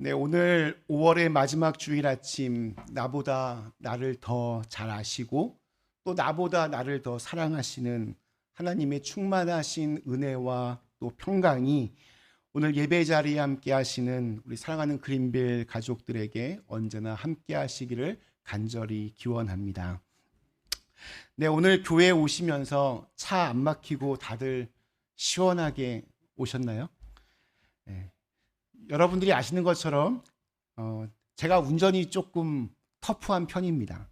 네, 오늘 5월의 마지막 주일 아침, 나보다 나를 더 잘 아시고 또 나보다 나를 더 사랑하시는 하나님의 충만하신 은혜와 또 평강이 오늘 예배 자리에 함께 하시는 우리 사랑하는 그린벨 가족들에게 언제나 함께 하시기를 간절히 기원합니다. 네, 오늘 교회에 오시면서 차 안 막히고 다들 시원하게 오셨나요? 네. 여러분들이 아시는 것처럼 제가 운전이 조금 터프한 편입니다.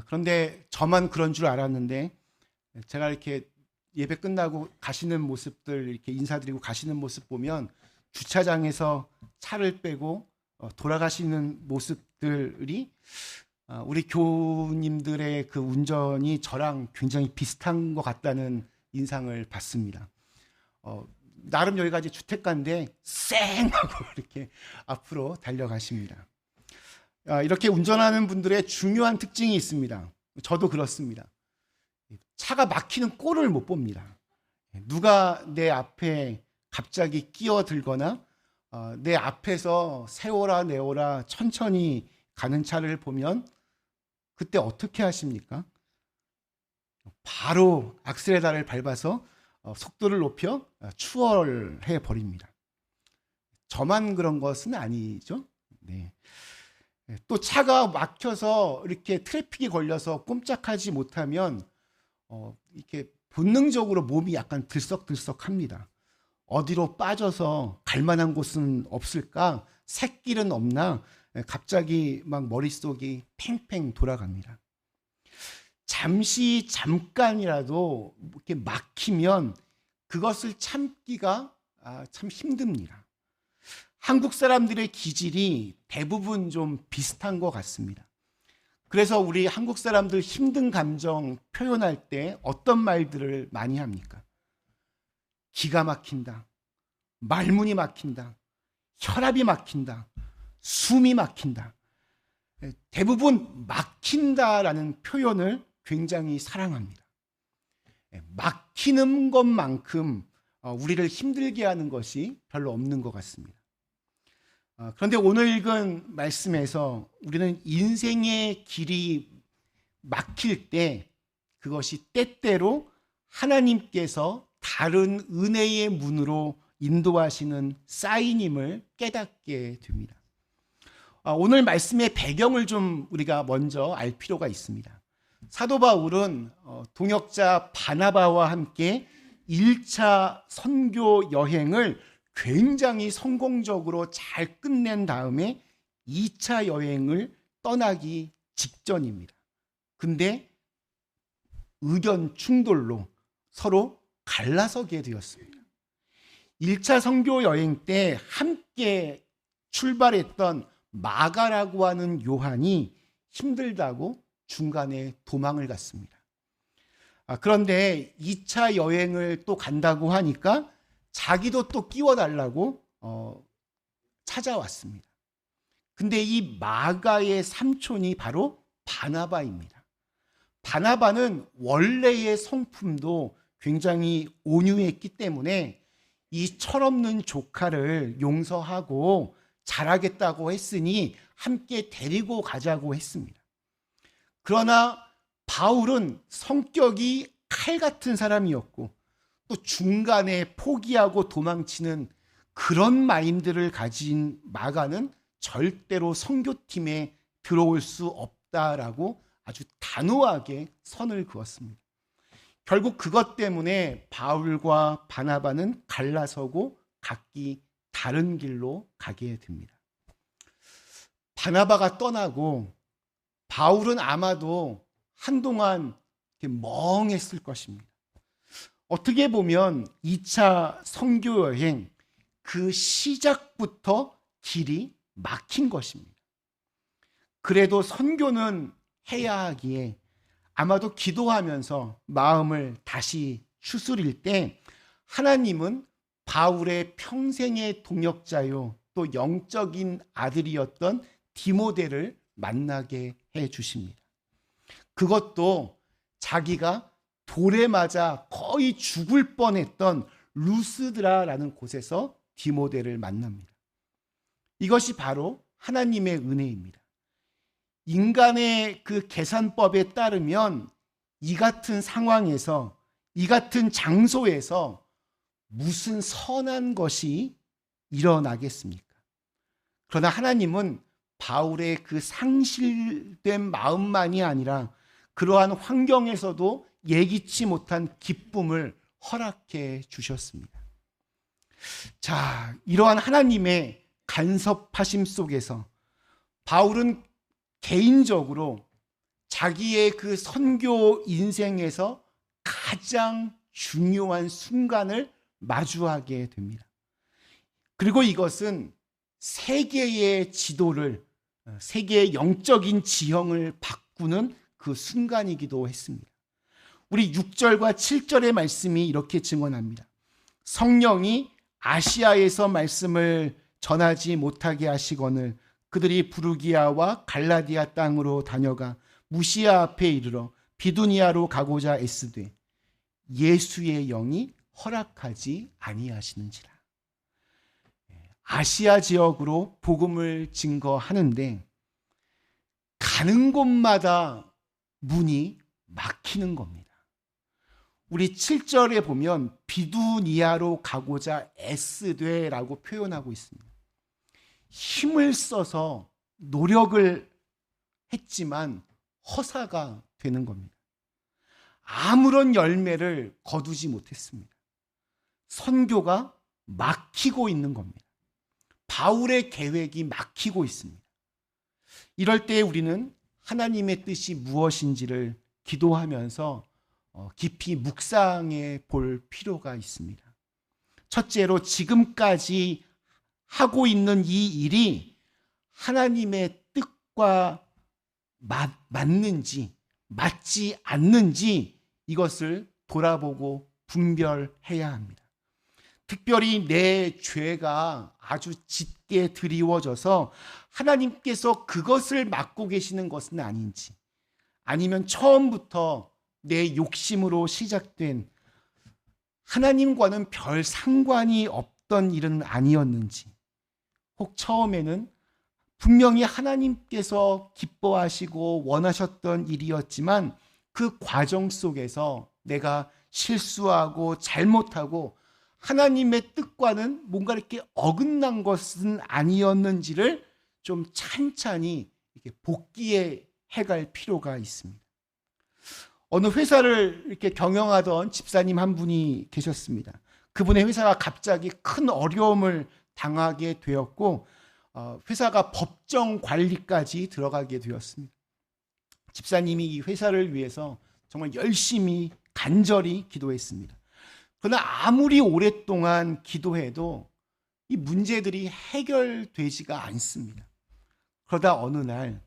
그런데 저만 그런 줄 알았는데 제가 이렇게 예배 끝나고 가시는 모습들 이렇게 인사드리고 가시는 모습 보면 주차장에서 차를 빼고 돌아가시는 모습들이 우리 교우님들의 그 운전이 저랑 굉장히 비슷한 것 같다는 인상을 받습니다. 나름 여기가 이제 주택가인데 쌩 하고 이렇게 앞으로 달려가십니다. 이렇게 운전하는 분들의 중요한 특징이 있습니다. 저도 그렇습니다. 차가 막히는 꼴을 못 봅니다. 누가 내 앞에 갑자기 끼어들거나 내 앞에서 세워라 내워라 천천히 가는 차를 보면 그때 어떻게 하십니까? 바로 악셀레다를 밟아서 속도를 높여 추월해 버립니다. 저만 그런 것은 아니죠. 네. 또 차가 막혀서 이렇게 트래픽에 걸려서 꼼짝하지 못하면 이렇게 본능적으로 몸이 약간 들썩들썩합니다. 어디로 빠져서 갈 만한 곳은 없을까? 샛길은 없나? 갑자기 막 머릿속이 팽팽 돌아갑니다. 잠깐이라도 이렇게 막히면 그것을 참기가 참 힘듭니다. 한국 사람들의 기질이 대부분 좀 비슷한 것 같습니다. 그래서 우리 한국 사람들 힘든 감정 표현할 때 어떤 말들을 많이 합니까? 기가 막힌다. 말문이 막힌다. 혈압이 막힌다. 숨이 막힌다. 대부분 막힌다라는 표현을 굉장히 사랑합니다. 막히는 것만큼 우리를 힘들게 하는 것이 별로 없는 것 같습니다. 그런데 오늘 읽은 말씀에서 우리는 인생의 길이 막힐 때 그것이 때때로 하나님께서 다른 은혜의 문으로 인도하시는 사인임을 깨닫게 됩니다. 오늘 말씀의 배경을 좀 우리가 먼저 알 필요가 있습니다. 사도 바울은 동역자 바나바와 함께 1차 선교 여행을 굉장히 성공적으로 잘 끝낸 다음에 2차 여행을 떠나기 직전입니다. 근데 의견 충돌로 서로 갈라서게 되었습니다. 1차 선교 여행 때 함께 출발했던 마가라고 하는 요한이 힘들다고 중간에 도망을 갔습니다. 그런데 2차 여행을 또 간다고 하니까 자기도 또 끼워달라고 찾아왔습니다. 근데 이 마가의 삼촌이 바로 바나바입니다. 바나바는 원래의 성품도 굉장히 온유했기 때문에 이 철없는 조카를 용서하고 잘하겠다고 했으니 함께 데리고 가자고 했습니다. 그러나 바울은 성격이 칼 같은 사람이었고 또 중간에 포기하고 도망치는 그런 마인드를 가진 마가는 절대로 선교팀에 들어올 수 없다라고 아주 단호하게 선을 그었습니다. 결국 그것 때문에 바울과 바나바는 갈라서고 각기 다른 길로 가게 됩니다. 바나바가 떠나고 바울은 아마도 한동안 멍했을 것입니다. 어떻게 보면 2차 선교 여행 그 시작부터 길이 막힌 것입니다. 그래도 선교는 해야 하기에 아마도 기도하면서 마음을 다시 추스릴 때 하나님은 바울의 평생의 동역자요 또 영적인 아들이었던 디모데를 만나게 해 주십니다. 그것도 자기가 돌에 맞아 거의 죽을 뻔했던 루스드라라는 곳에서 디모데를 만납니다. 이것이 바로 하나님의 은혜입니다. 인간의 그 계산법에 따르면 이 같은 상황에서, 이 같은 장소에서 무슨 선한 것이 일어나겠습니까? 그러나 하나님은 바울의 그 상실된 마음만이 아니라 그러한 환경에서도 예기치 못한 기쁨을 허락해 주셨습니다. 자, 이러한 하나님의 간섭하심 속에서 바울은 개인적으로 자기의 그 선교 인생에서 가장 중요한 순간을 마주하게 됩니다. 그리고 이것은 세계의 지도를, 세계의 영적인 지형을 바꾸는 그 순간이기도 했습니다. 우리 6절과 7절의 말씀이 이렇게 증언합니다. 성령이 아시아에서 말씀을 전하지 못하게 하시거늘 그들이 부르기아와 갈라디아 땅으로 다녀가 무시아 앞에 이르러 비두니아로 가고자 애쓰되 예수의 영이 허락하지 아니하시는지라. 아시아 지역으로 복음을 증거하는데 가는 곳마다 문이 막히는 겁니다. 우리 7절에 보면 비두니아로 가고자 애쓰되라고 표현하고 있습니다. 힘을 써서 노력을 했지만 허사가 되는 겁니다. 아무런 열매를 거두지 못했습니다. 선교가 막히고 있는 겁니다. 바울의 계획이 막히고 있습니다. 이럴 때 우리는 하나님의 뜻이 무엇인지를 기도하면서 깊이 묵상해 볼 필요가 있습니다. 첫째로 지금까지 하고 있는 이 일이 하나님의 뜻과 맞는지 맞지 않는지 이것을 돌아보고 분별해야 합니다. 특별히 내 죄가 아주 짙게 드리워져서 하나님께서 그것을 막고 계시는 것은 아닌지, 아니면 처음부터 내 욕심으로 시작된 하나님과는 별 상관이 없던 일은 아니었는지, 혹 처음에는 분명히 하나님께서 기뻐하시고 원하셨던 일이었지만 그 과정 속에서 내가 실수하고 잘못하고 하나님의 뜻과는 뭔가 이렇게 어긋난 것은 아니었는지를 좀 찬찬히 이렇게 복기해 갈 필요가 있습니다. 어느 회사를 이렇게 경영하던 집사님 한 분이 계셨습니다. 그분의 회사가 갑자기 큰 어려움을 당하게 되었고 회사가 법정 관리까지 들어가게 되었습니다. 집사님이 이 회사를 위해서 정말 열심히 간절히 기도했습니다. 그러나 아무리 오랫동안 기도해도 이 문제들이 해결되지가 않습니다. 그러다 어느 날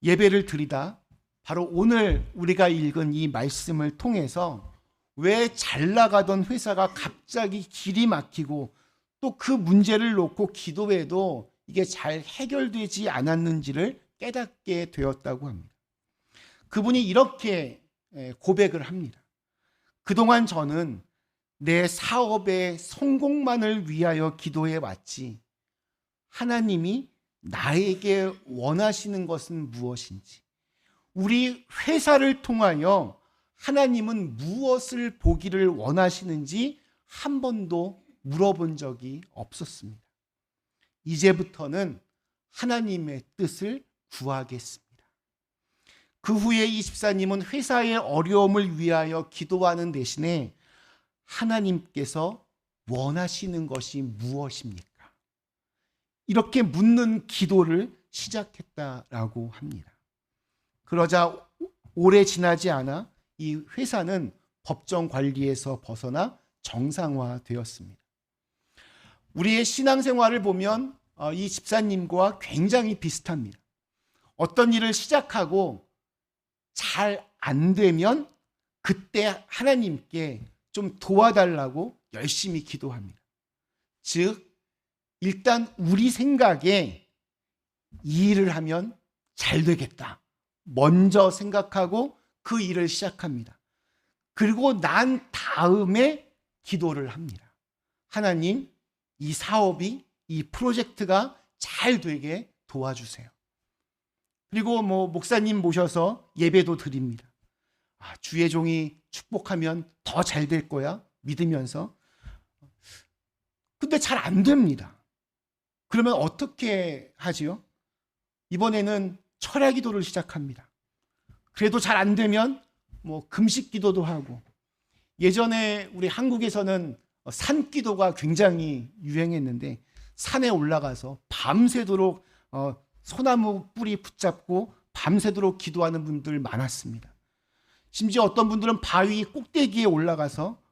예배를 드리다 바로 오늘 우리가 읽은 이 말씀을 통해서 왜 잘 나가던 회사가 갑자기 길이 막히고 또 그 문제를 놓고 기도해도 이게 잘 해결되지 않았는지를 깨닫게 되었다고 합니다. 그분이 이렇게 고백을 합니다. 그동안 저는 내 사업의 성공만을 위하여 기도해 왔지 하나님이 나에게 원하시는 것은 무엇인지, 우리 회사를 통하여 하나님은 무엇을 보기를 원하시는지 한 번도 물어본 적이 없었습니다. 이제부터는 하나님의 뜻을 구하겠습니다. 그 후에 이 집사님은 회사의 어려움을 위하여 기도하는 대신에 하나님께서 원하시는 것이 무엇입니까? 이렇게 묻는 기도를 시작했다라고 합니다. 그러자 오래 지나지 않아 이 회사는 법정 관리에서 벗어나 정상화되었습니다. 우리의 신앙생활을 보면 이 집사님과 굉장히 비슷합니다. 어떤 일을 시작하고 잘 안 되면 그때 하나님께 좀 도와달라고 열심히 기도합니다. 즉, 일단 우리 생각에 이 일을 하면 잘 되겠다 먼저 생각하고 그 일을 시작합니다. 그리고 난 다음에 기도를 합니다. 하나님, 이 사업이, 이 프로젝트가 잘 되게 도와주세요. 그리고 목사님 모셔서 예배도 드립니다. 주의 종이 축복하면 더 잘 될 거야 믿으면서. 근데 잘 안 됩니다. 그러면 어떻게 하지요? 이번에는 철야 기도를 시작합니다. 그래도 잘 안 되면 금식 기도도 하고, 예전에 우리 한국에서는 산 기도가 굉장히 유행했는데 산에 올라가서 밤새도록 소나무 뿌리 붙잡고 밤새도록 기도하는 분들 많았습니다. 심지어 어떤 분들은 바위 꼭대기에 올라가서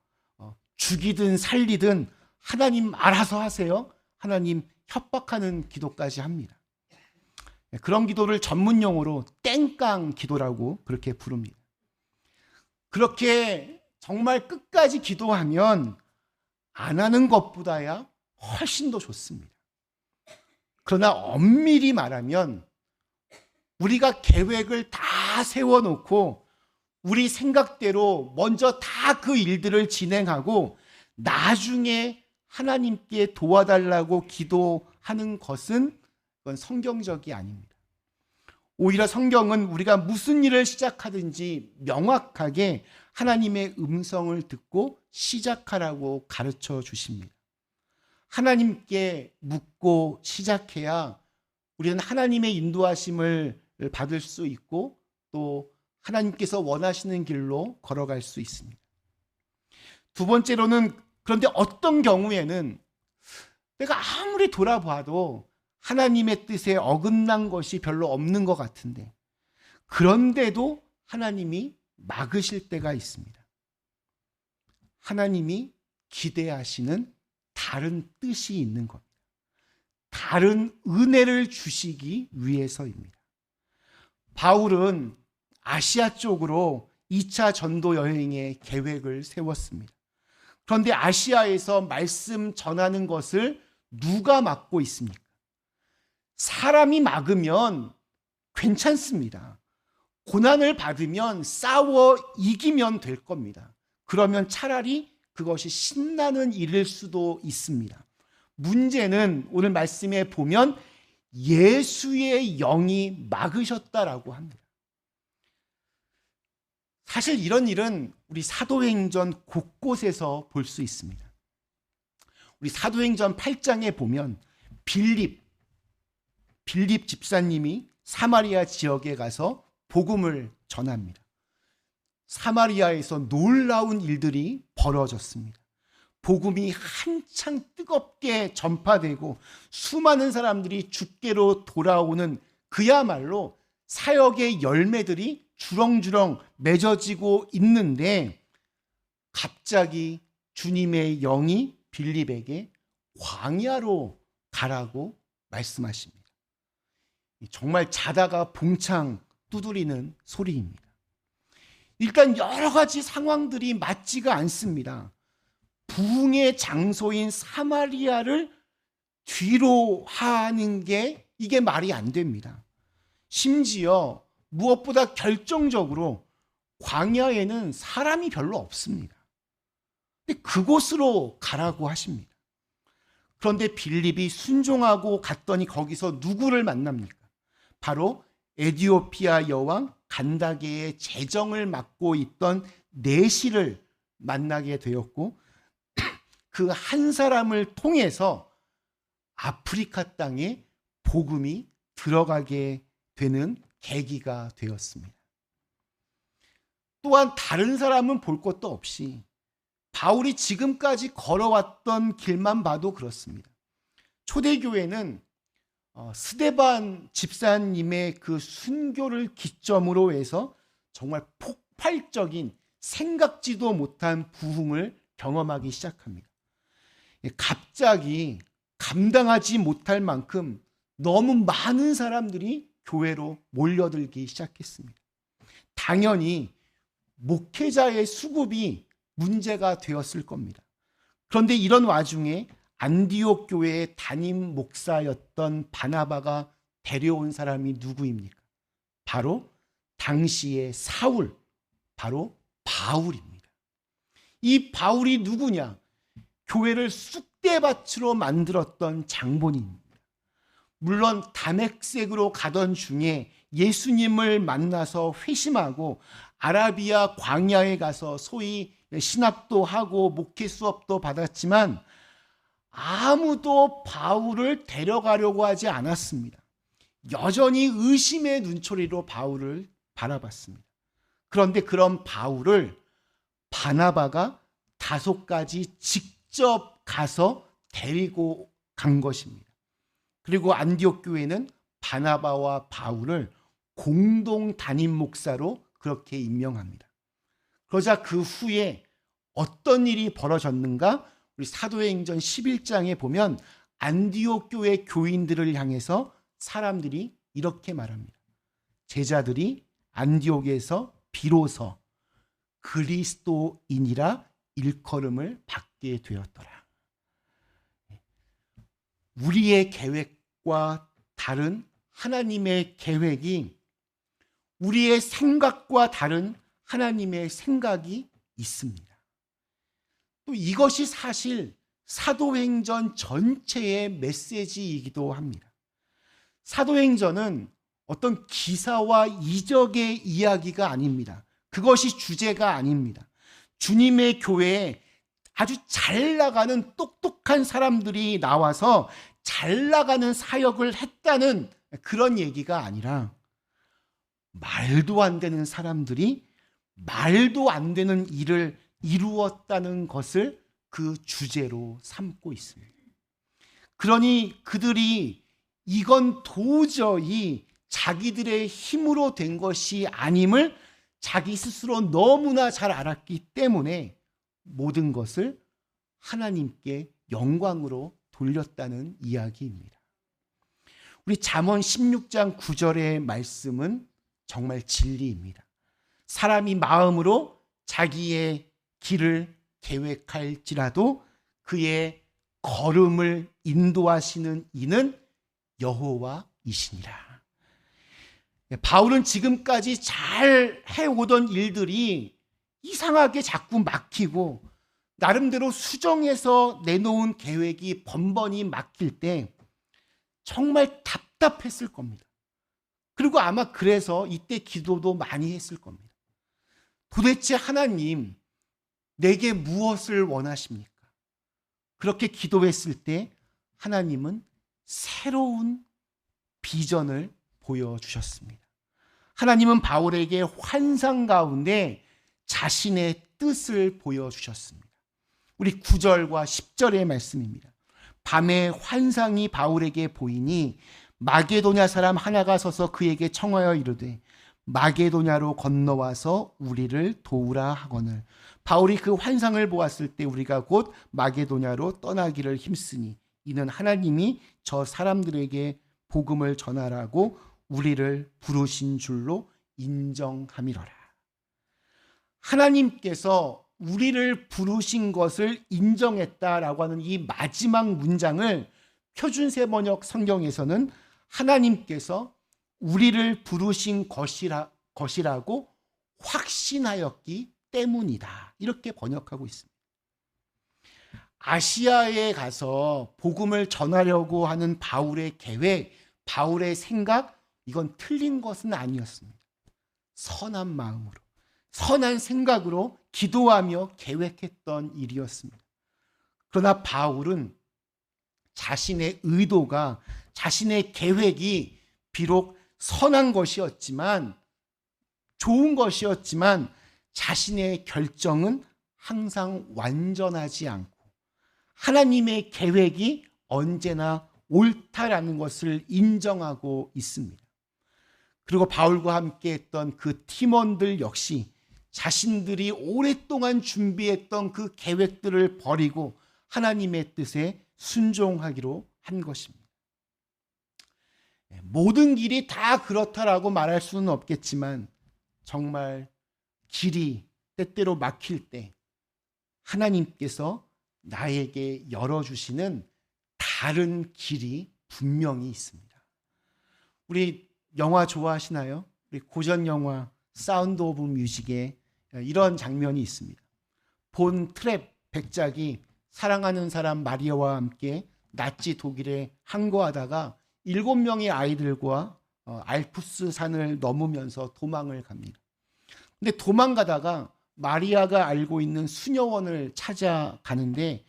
죽이든 살리든 하나님 알아서 하세요, 하나님 협박하는 기도까지 합니다. 그런 기도를 전문 용어로 땡깡 기도라고 그렇게 부릅니다. 그렇게 정말 끝까지 기도하면 안 하는 것보다야 훨씬 더 좋습니다. 그러나 엄밀히 말하면 우리가 계획을 다 세워놓고 우리 생각대로 먼저 다 그 일들을 진행하고 나중에 하나님께 도와달라고 기도하는 것은 그건 성경적이 아닙니다. 오히려 성경은 우리가 무슨 일을 시작하든지 명확하게 하나님의 음성을 듣고 시작하라고 가르쳐 주십니다. 하나님께 묻고 시작해야 우리는 하나님의 인도하심을 받을 수 있고 또 하나님께서 원하시는 길로 걸어갈 수 있습니다. 두 번째로는, 그런데 어떤 경우에는 내가 아무리 돌아봐도 하나님의 뜻에 어긋난 것이 별로 없는 것 같은데, 그런데도 하나님이 막으실 때가 있습니다. 하나님이 기대하시는 다른 뜻이 있는 겁니다. 다른 은혜를 주시기 위해서입니다. 바울은 아시아 쪽으로 2차 전도 여행의 계획을 세웠습니다. 그런데 아시아에서 말씀 전하는 것을 누가 막고 있습니까? 사람이 막으면 괜찮습니다. 고난을 받으면 싸워 이기면 될 겁니다. 그러면 차라리 그것이 신나는 일일 수도 있습니다. 문제는 오늘 말씀에 보면 예수의 영이 막으셨다라고 합니다. 사실 이런 일은 우리 사도행전 곳곳에서 볼 수 있습니다. 우리 사도행전 8장에 보면 빌립 집사님이 사마리아 지역에 가서 복음을 전합니다. 사마리아에서 놀라운 일들이 벌어졌습니다. 복음이 한창 뜨겁게 전파되고 수많은 사람들이 주께로 돌아오는 그야말로 사역의 열매들이 주렁주렁 맺어지고 있는데, 갑자기 주님의 영이 빌립에게 광야로 가라고 말씀하십니다. 정말 자다가 봉창 두드리는 소리입니다. 일단 여러 가지 상황들이 맞지가 않습니다. 부흥의 장소인 사마리아를 뒤로 하는 게 이게 말이 안 됩니다. 심지어 무엇보다 결정적으로 광야에는 사람이 별로 없습니다. 근데 그곳으로 가라고 하십니다. 그런데 빌립이 순종하고 갔더니 거기서 누구를 만납니까? 바로 에디오피아 여왕 간다게의 재정을 맡고 있던 내시를 만나게 되었고, 그 한 사람을 통해서 아프리카 땅에 복음이 들어가게 되는 계기가 되었습니다. 또한 다른 사람은 볼 것도 없이 바울이 지금까지 걸어왔던 길만 봐도 그렇습니다. 초대교회는 스데반 집사님의 그 순교를 기점으로 해서 정말 폭발적인 생각지도 못한 부흥을 경험하기 시작합니다. 갑자기 감당하지 못할 만큼 너무 많은 사람들이 교회로 몰려들기 시작했습니다. 당연히 목회자의 수급이 문제가 되었을 겁니다. 그런데 이런 와중에 안디옥 교회의 담임 목사였던 바나바가 데려온 사람이 누구입니까? 바로 당시의 사울, 바로 바울입니다. 이 바울이 누구냐? 교회를 쑥대밭으로 만들었던 장본인입니다. 물론 다맥색으로 가던 중에 예수님을 만나서 회심하고 아라비아 광야에 가서 소위 신학도 하고 목회 수업도 받았지만 아무도 바울을 데려가려고 하지 않았습니다. 여전히 의심의 눈초리로 바울을 바라봤습니다. 그런데 그런 바울을 바나바가 5가지 직접 가서 데리고 간 것입니다. 그리고 안디옥 교회는 바나바와 바울을 공동 담임 목사로 그렇게 임명합니다. 그러자 그 후에 어떤 일이 벌어졌는가? 우리 사도행전 11장에 보면 안디옥 교회 교인들을 향해서 사람들이 이렇게 말합니다. 제자들이 안디옥에서 비로소 그리스도인이라 일컬음을 받게 되었더라. 우리의 계획과 다른 하나님의 계획이, 우리의 생각과 다른 하나님의 생각이 있습니다. 또 이것이 사실 사도행전 전체의 메시지이기도 합니다. 사도행전은 어떤 기사와 이적의 이야기가 아닙니다. 그것이 주제가 아닙니다. 주님의 교회에 아주 잘 나가는 똑똑한 사람들이 나와서 잘 나가는 사역을 했다는 그런 얘기가 아니라 말도 안 되는 사람들이 말도 안 되는 일을 이루었다는 것을 그 주제로 삼고 있습니다. 그러니 그들이 이건 도저히 자기들의 힘으로 된 것이 아님을 자기 스스로 너무나 잘 알았기 때문에 모든 것을 하나님께 영광으로 돌렸다는 이야기입니다. 우리 잠언 16장 9절의 말씀은 정말 진리입니다. 사람이 마음으로 자기의 길을 계획할지라도 그의 걸음을 인도하시는 이는 여호와이시니라. 바울은 지금까지 잘 해오던 일들이 이상하게 자꾸 막히고 나름대로 수정해서 내놓은 계획이 번번이 막힐 때 정말 답답했을 겁니다. 그리고 아마 그래서 이때 기도도 많이 했을 겁니다. 도대체 하나님, 내게 무엇을 원하십니까? 그렇게 기도했을 때 하나님은 새로운 비전을 보여주셨습니다. 하나님은 바울에게 환상 가운데 자신의 뜻을 보여주셨습니다. 우리 9절과 10절의 말씀입니다. 밤에 환상이 바울에게 보이니 마게도냐 사람 하나가 서서 그에게 청하여 이르되 마게도냐로 건너와서 우리를 도우라 하거늘. 바울이 그 환상을 보았을 때 우리가 곧 마게도냐로 떠나기를 힘쓰니 이는 하나님이 저 사람들에게 복음을 전하라고 우리를 부르신 줄로 인정함이로라. 하나님께서 우리를 부르신 것을 인정했다라고 하는 이 마지막 문장을 표준세 번역 성경에서는 하나님께서 우리를 부르신 것이라고 확신하였기 때문이다. 이렇게 번역하고 있습니다. 아시아에 가서 복음을 전하려고 하는 바울의 계획, 바울의 생각, 이건 틀린 것은 아니었습니다. 선한 마음으로, 선한 생각으로 기도하며 계획했던 일이었습니다. 그러나 바울은 자신의 의도가, 자신의 계획이 비록 선한 것이었지만, 좋은 것이었지만 자신의 결정은 항상 완전하지 않고 하나님의 계획이 언제나 옳다라는 것을 인정하고 있습니다. 그리고 바울과 함께 했던 그 팀원들 역시 자신들이 오랫동안 준비했던 그 계획들을 버리고 하나님의 뜻에 순종하기로 한 것입니다. 모든 길이 다 그렇다라고 말할 수는 없겠지만 정말 길이 때때로 막힐 때 하나님께서 나에게 열어주시는 다른 길이 분명히 있습니다. 우리 영화 좋아하시나요? 우리 고전 영화 사운드 오브 뮤직에 이런 장면이 있습니다. 본 트랩 백작이 사랑하는 사람 마리아와 함께 나치 독일에 항거하다가 7명의 아이들과 알프스 산을 넘으면서 도망을 갑니다. 근데 도망가다가 마리아가 알고 있는 수녀원을 찾아가는데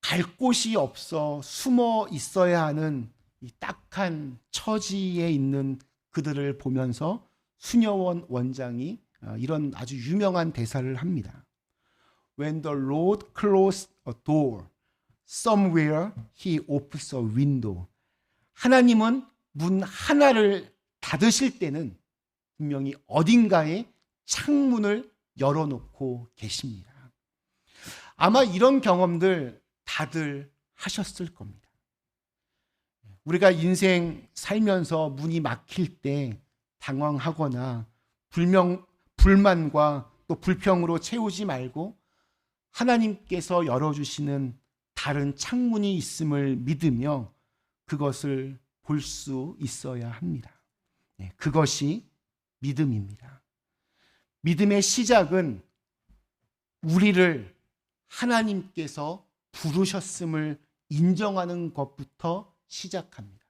갈 곳이 없어 숨어 있어야 하는 이 딱한 처지에 있는 그들을 보면서 수녀원 원장이 이런 아주 유명한 대사를 합니다. When the Lord closed a door, somewhere he opens a window. 하나님은 문 하나를 닫으실 때는 분명히 어딘가에 창문을 열어놓고 계십니다. 아마 이런 경험들 다들 하셨을 겁니다. 우리가 인생 살면서 문이 막힐 때 당황하거나 불만과 또 불평으로 채우지 말고 하나님께서 열어주시는 다른 창문이 있음을 믿으며 그것을 볼 수 있어야 합니다. 그것이 믿음입니다. 믿음의 시작은 우리를 하나님께서 부르셨음을 인정하는 것부터 시작합니다.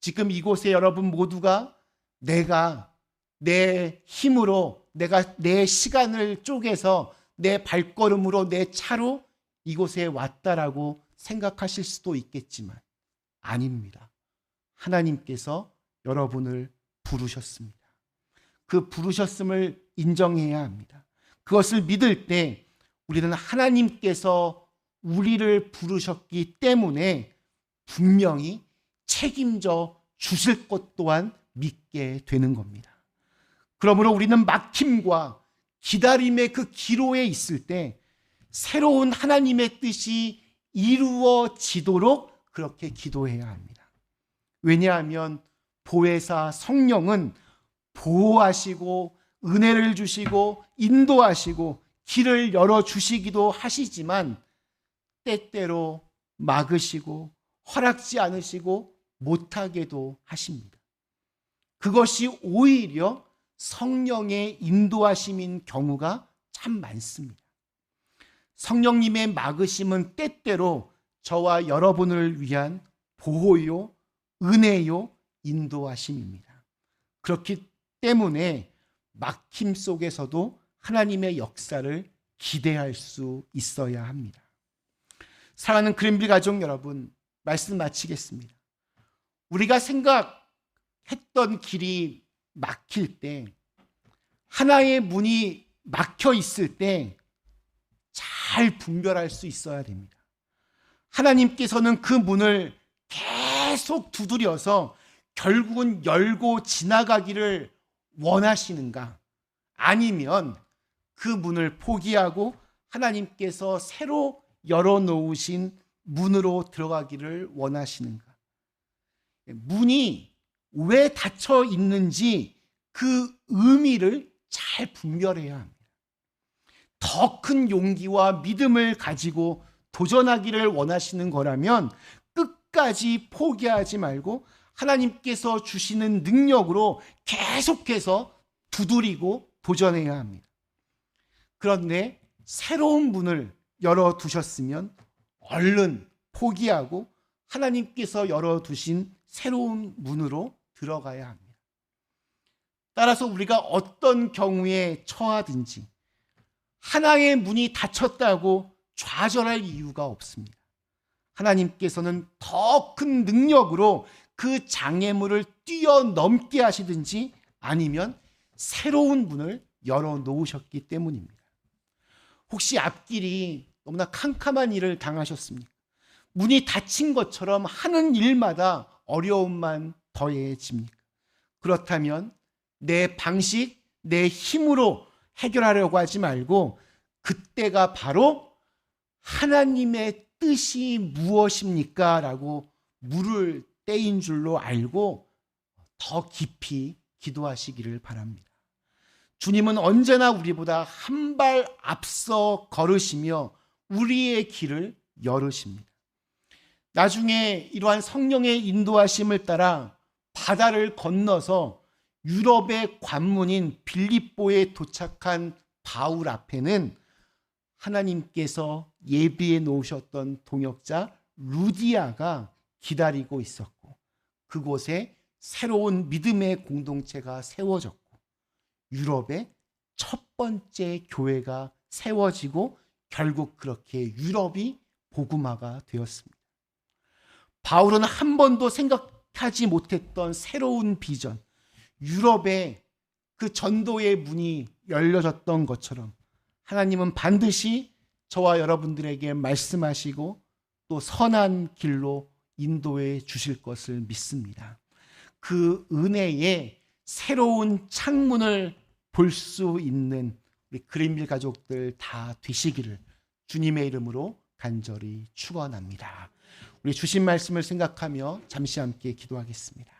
지금 이곳에 여러분 모두가 내가 내 힘으로 내가 내 시간을 쪼개서 내 발걸음으로 내 차로 이곳에 왔다라고 생각하실 수도 있겠지만 아닙니다. 하나님께서 여러분을 부르셨습니다. 그 부르셨음을 인정해야 합니다. 그것을 믿을 때 우리는 하나님께서 우리를 부르셨기 때문에 분명히 책임져 주실 것 또한 믿게 되는 겁니다. 그러므로 우리는 막힘과 기다림의 그 기로에 있을 때 새로운 하나님의 뜻이 이루어지도록 그렇게 기도해야 합니다. 왜냐하면 보혜사 성령은 보호하시고 은혜를 주시고 인도하시고 길을 열어주시기도 하시지만 때때로 막으시고 허락지 않으시고 못하게도 하십니다. 그것이 오히려 성령의 인도하심인 경우가 참 많습니다. 성령님의 막으심은 때때로 저와 여러분을 위한 보호요, 은혜요, 인도하심입니다. 그렇기 때문에 막힘 속에서도 하나님의 역사를 기대할 수 있어야 합니다. 사랑하는 그린빌 가족 여러분, 말씀 마치겠습니다. 우리가 생각했던 길이 막힐 때, 하나의 문이 막혀 있을 때 잘 분별할 수 있어야 됩니다. 하나님께서는 그 문을 계속 두드려서 결국은 열고 지나가기를 원하시는가? 아니면 그 문을 포기하고 하나님께서 새로 열어놓으신 문으로 들어가기를 원하시는가? 문이 왜 닫혀 있는지 그 의미를 잘 분별해야 합니다. 더 큰 용기와 믿음을 가지고 도전하기를 원하시는 거라면 끝까지 포기하지 말고 하나님께서 주시는 능력으로 계속해서 두드리고 도전해야 합니다. 그런데 새로운 문을 열어두셨으면 얼른 포기하고 하나님께서 열어두신 새로운 문으로 들어가야 합니다. 따라서 우리가 어떤 경우에 처하든지 하나의 문이 닫혔다고 좌절할 이유가 없습니다. 하나님께서는 더 큰 능력으로 그 장애물을 뛰어넘게 하시든지 아니면 새로운 문을 열어놓으셨기 때문입니다. 혹시 앞길이 너무나 캄캄한 일을 당하셨습니까? 문이 닫힌 것처럼 하는 일마다 어려움만 더해집니까? 그렇다면 내 방식, 내 힘으로 해결하려고 하지 말고 그때가 바로 하나님의 뜻이 무엇입니까? 라고 물을 때인 줄로 알고 더 깊이 기도하시기를 바랍니다. 주님은 언제나 우리보다 한 발 앞서 걸으시며 우리의 길을 열으십니다. 나중에 이러한 성령의 인도하심을 따라 바다를 건너서 유럽의 관문인 빌립보에 도착한 바울 앞에는 하나님께서 예비해 놓으셨던 동역자 루디아가 기다리고 있었고 그곳에 새로운 믿음의 공동체가 세워졌고 유럽의 첫 번째 교회가 세워지고 결국 그렇게 유럽이 복음화가 되었습니다. 바울은 한 번도 생각하지 못했던 새로운 비전, 유럽의 그 전도의 문이 열려졌던 것처럼 하나님은 반드시 저와 여러분들에게 말씀하시고 또 선한 길로 인도해 주실 것을 믿습니다. 그 은혜의 새로운 창문을 볼 수 있는 우리 그린빌 가족들 다 되시기를 주님의 이름으로 간절히 축원합니다. 우리 주신 말씀을 생각하며 잠시 함께 기도하겠습니다.